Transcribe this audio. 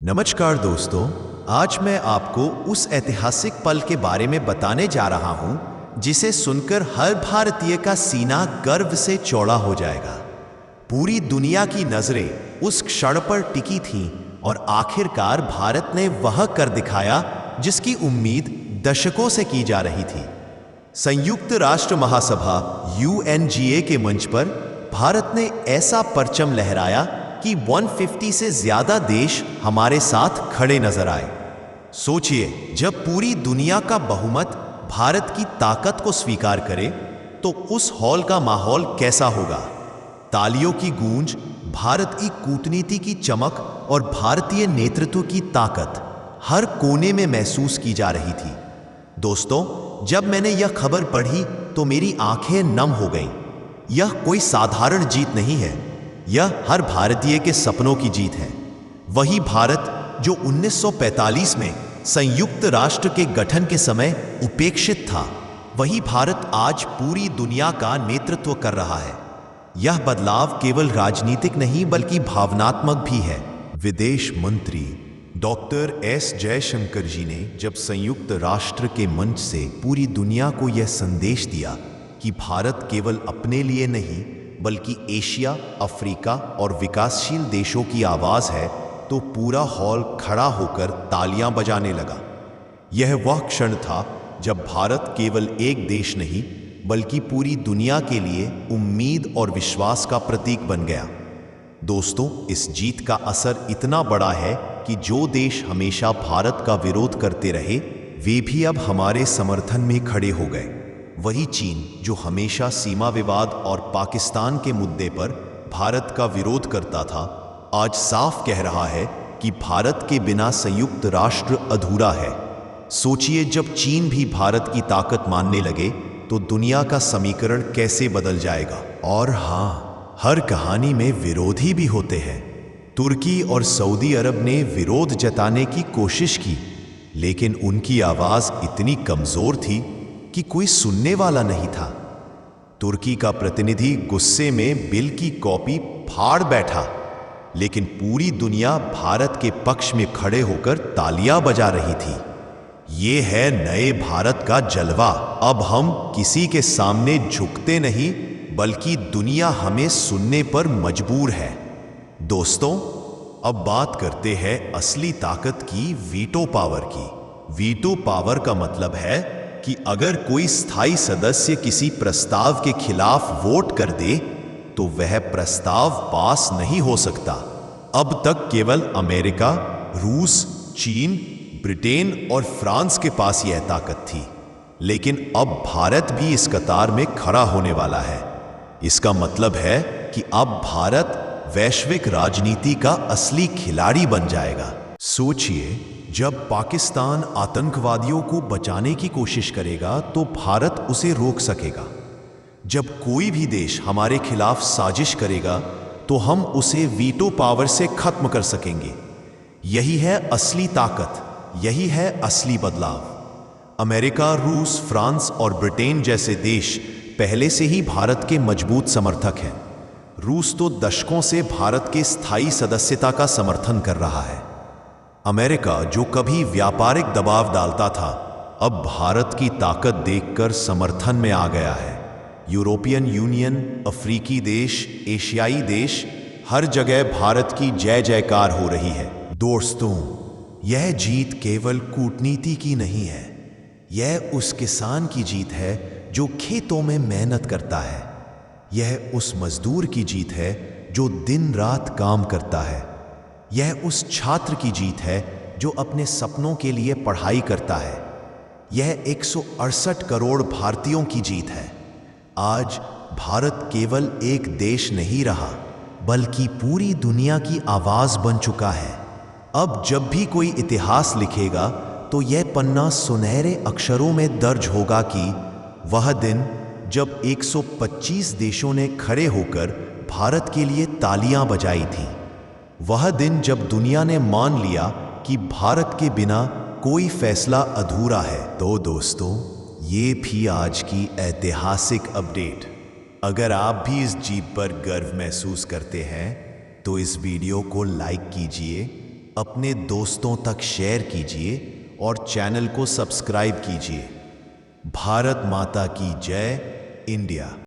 नमस्कार दोस्तों। आज मैं आपको उस ऐतिहासिक पल के बारे में बताने जा रहा हूं जिसे सुनकर हर भारतीय का सीना गर्व से चौड़ा हो जाएगा। पूरी दुनिया की नजरें उस क्षण पर टिकी थीं और आखिरकार भारत ने वह कर दिखाया जिसकी उम्मीद दशकों से की जा रही थी। संयुक्त राष्ट्र महासभा UNGA के मंच पर भारत ने ऐसा परचम लहराया कि 150 से ज्यादा देश हमारे साथ खड़े नजर आए। सोचिए, जब पूरी दुनिया का बहुमत भारत की ताकत को स्वीकार करे तो उस हॉल का माहौल कैसा होगा। तालियों की गूंज, भारत की कूटनीति की चमक और भारतीय नेतृत्व की ताकत हर कोने में महसूस की जा रही थी। दोस्तों, जब मैंने यह खबर पढ़ी तो मेरी आंखें नम हो गईं। यह कोई साधारण जीत नहीं है, यह हर भारतीय के सपनों की जीत है। वही भारत जो 1945 में संयुक्त राष्ट्र के गठन के समय उपेक्षित था, वही भारत आज पूरी दुनिया का नेतृत्व कर रहा है। यह बदलाव केवल राजनीतिक नहीं बल्कि भावनात्मक भी है। विदेश मंत्री डॉक्टर S जयशंकर जी ने जब संयुक्त राष्ट्र के मंच से पूरी दुनिया को यह संदेश दिया कि भारत केवल अपने लिए नहीं बल्कि एशिया, अफ्रीका और विकासशील देशों की आवाज है, तो पूरा हॉल खड़ा होकर तालियां बजाने लगा। यह वह क्षण था जब भारत केवल एक देश नहीं बल्कि पूरी दुनिया के लिए उम्मीद और विश्वास का प्रतीक बन गया। दोस्तों, इस जीत का असर इतना बड़ा है कि जो देश हमेशा भारत का विरोध करते रहे, वे भी अब हमारे समर्थन में खड़े हो गए। वही चीन जो हमेशा सीमा विवाद और पाकिस्तान के मुद्दे पर भारत का विरोध करता था, आज साफ कह रहा है कि भारत के बिना संयुक्त राष्ट्र अधूरा है। सोचिए, जब चीन भी भारत की ताकत मानने लगे तो दुनिया का समीकरण कैसे बदल जाएगा। और हाँ, हर कहानी में विरोधी भी होते हैं। तुर्की और सऊदी अरब ने विरोध जताने की कोशिश की, लेकिन उनकी आवाज इतनी कमजोर थी कि कोई सुनने वाला नहीं था। तुर्की का प्रतिनिधि गुस्से में बिल की कॉपी फाड़ बैठा, लेकिन पूरी दुनिया भारत के पक्ष में खड़े होकर तालियां बजा रही थी। ये है नए भारत का जलवा। अब हम किसी के सामने झुकते नहीं बल्कि दुनिया हमें सुनने पर मजबूर है। दोस्तों, अब बात करते हैं असली ताकत की, वीटो पावर की। वीटो पावर का मतलब है कि अगर कोई स्थायी सदस्य किसी प्रस्ताव के खिलाफ वोट कर दे तो वह प्रस्ताव पास नहीं हो सकता। अब तक केवल अमेरिका, रूस, चीन, ब्रिटेन और फ्रांस के पास यह ताकत थी, लेकिन अब भारत भी इस कतार में खड़ा होने वाला है। इसका मतलब है कि अब भारत वैश्विक राजनीति का असली खिलाड़ी बन जाएगा। सोचिए, जब पाकिस्तान आतंकवादियों को बचाने की कोशिश करेगा तो भारत उसे रोक सकेगा। जब कोई भी देश हमारे खिलाफ साजिश करेगा तो हम उसे वीटो पावर से खत्म कर सकेंगे। यही है असली ताकत, यही है असली बदलाव। अमेरिका, रूस, फ्रांस और ब्रिटेन जैसे देश पहले से ही भारत के मजबूत समर्थक हैं। रूस तो दशकों से भारत के स्थायी सदस्यता का समर्थन कर रहा है। अमेरिका, जो कभी व्यापारिक दबाव डालता था, अब भारत की ताकत देखकर समर्थन में आ गया है। यूरोपियन यूनियन, अफ्रीकी देश, एशियाई देश, हर जगह भारत की जय जयकार हो रही है। दोस्तों, यह जीत केवल कूटनीति की नहीं है, यह उस किसान की जीत है जो खेतों में मेहनत करता है। यह उस मजदूर की जीत है जो दिन रात काम करता है। यह उस छात्र की जीत है जो अपने सपनों के लिए पढ़ाई करता है। यह 168 करोड़ भारतीयों की जीत है। आज भारत केवल एक देश नहीं रहा बल्कि पूरी दुनिया की आवाज बन चुका है। अब जब भी कोई इतिहास लिखेगा तो यह पन्ना सुनहरे अक्षरों में दर्ज होगा कि वह दिन जब 125 देशों ने खड़े होकर भारत के लिए तालियां बजाई थी। वह दिन जब दुनिया ने मान लिया कि भारत के बिना कोई फैसला अधूरा है। तो दोस्तों, ये भी आज की ऐतिहासिक अपडेट। अगर आप भी इस जीत पर गर्व महसूस करते हैं तो इस वीडियो को लाइक कीजिए, अपने दोस्तों तक शेयर कीजिए और चैनल को सब्सक्राइब कीजिए। भारत माता की जय। इंडिया।